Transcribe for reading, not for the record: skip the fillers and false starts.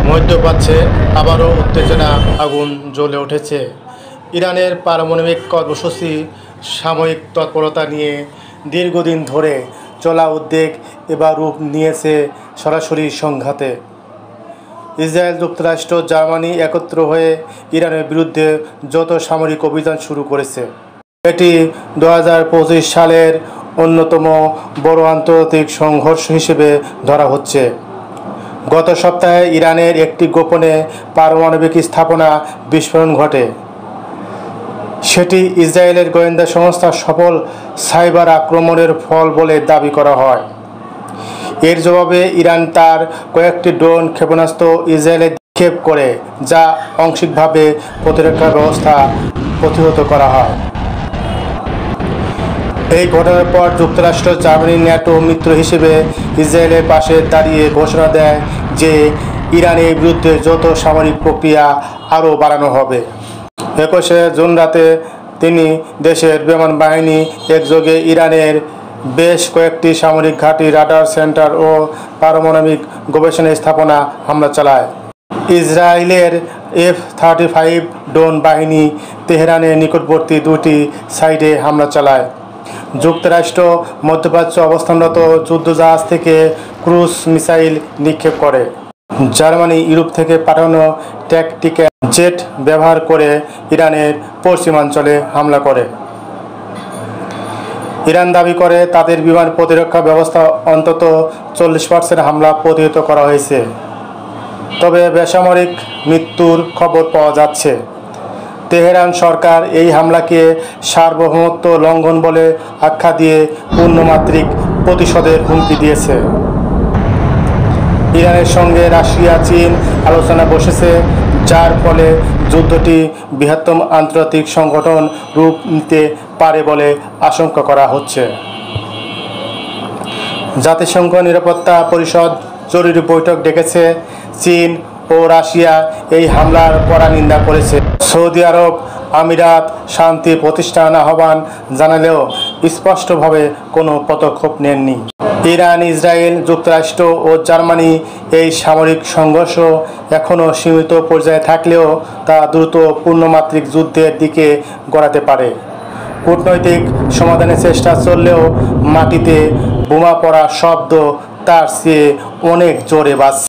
মধ্যপ্রাচ্যে আবারও উত্তেজনা আগুন জ্বলে উঠেছে। ইরানের পারমাণবিক কর্মসূচি সাময়িক তৎপরতা নিয়ে দীর্ঘদিন ধরে চলা উদ্বেগ এবার রূপ নিয়েছে সরাসরি সংঘাতে। ইসরায়েল, যুক্তরাষ্ট্র, জার্মানি একত্র হয়ে ইরানের বিরুদ্ধে যৌথ সামরিক অভিযান শুরু করেছে। এটি 2025 সালের অন্যতম বড় আন্তর্জাতিক সংঘর্ষ হিসেবে ধরা হচ্ছে। গত সপ্তাহে ইরানের একটি গোপনে পারমাণবিক স্থাপনা বিস্ফোরণ ঘটে। সেটি ইসরায়েলের গোয়েন্দা সংস্থার সফল সাইবার আক্রমণের ফল বলে দাবি করা হয়। এর জবাবে ইরান তার কয়েকটি ড্রোন ক্ষেপণাস্ত্র ইসরায়েলে নিক্ষেপ করে, যা আংশিকভাবে প্রতিরক্ষা ব্যবস্থা প্রতিহত করা হয়। এই ঘটনার পর যুক্তরাষ্ট্র, জার্মানি ন্যাটো মিত্র হিসেবে ইসরায়েলের পাশে দাঁড়িয়ে ঘোষণা দেয় যে ইরানের বিরুদ্ধে যৌথ সামরিক প্রক্রিয়া আরও বাড়ানো হবে। 21শে জুন রাতে তিনি দেশের বিমান বাহিনী একযোগে ইরানের বেশ কয়েকটি সামরিক ঘাঁটি, রাডার সেন্টার ও পারমাণবিক গবেষণা স্থাপনা হামলা চালায়। ইসরায়েলের F-35 ড্রোন বাহিনী তেহরানের নিকটবর্তী দুটি সাইটে হামলা চালায়। যুক্তরাষ্ট্র মধ্যপ্রাচ্য অবস্থানরত যুদ্ধজাহাজ থেকে ক্রুজ মিসাইল নিক্ষেপ করে। জার্মানি ইউরোপ থেকে পাঠানো ট্যাকটিক্যাল জেট ব্যবহার করে ইরানের পশ্চিমাঞ্চলে হামলা করে। ইরান দাবি করে তাদের বিমান প্রতিরক্ষা ব্যবস্থা অন্তত 40% হামলা প্রতিহত করা হয়েছে। তবে বেসামরিক মৃত্যুর খবর পাওয়া যাচ্ছে। তেহরান সরকার এই হামলাকে সার্বভৌমত্ব লঙ্ঘন বলে আখ্যা দিয়ে পূর্ণমাত্রিক প্রতিশোধের হুমকি দিয়েছে। ইরানের সঙ্গে রাশিয়া, চীন আলোচনা বসেছে, যার ফলে যুদ্ধটি বৃহত্তম আন্তর্জাতিক সংগঠন রূপ নিতে পারে বলে আশঙ্কা করা হচ্ছে। জাতিসংঘ নিরাপত্তা পরিষদ জরুরি বৈঠক ডেকেছে। চীন ও রাশিয়া এই হামলার কড়া নিন্দা করেছে। সৌদি আরব, আমিরাত শান্তি প্রতিষ্ঠান আহ্বান জানালেও স্পষ্টভাবে কোনো পদক্ষেপ নেননি। ইরান, ইসরায়েল, যুক্তরাষ্ট্র ও জার্মানি এই সামরিক সংঘর্ষ এখনও সীমিত পর্যায়ে থাকলেও তা দ্রুত পূর্ণমাত্রিক যুদ্ধের দিকে গড়াতে পারে। কূটনৈতিক সমাধানের চেষ্টা চললেও মাটিতে বোমা পড়ার শব্দ তার চেয়ে অনেক জোরে বাজছে।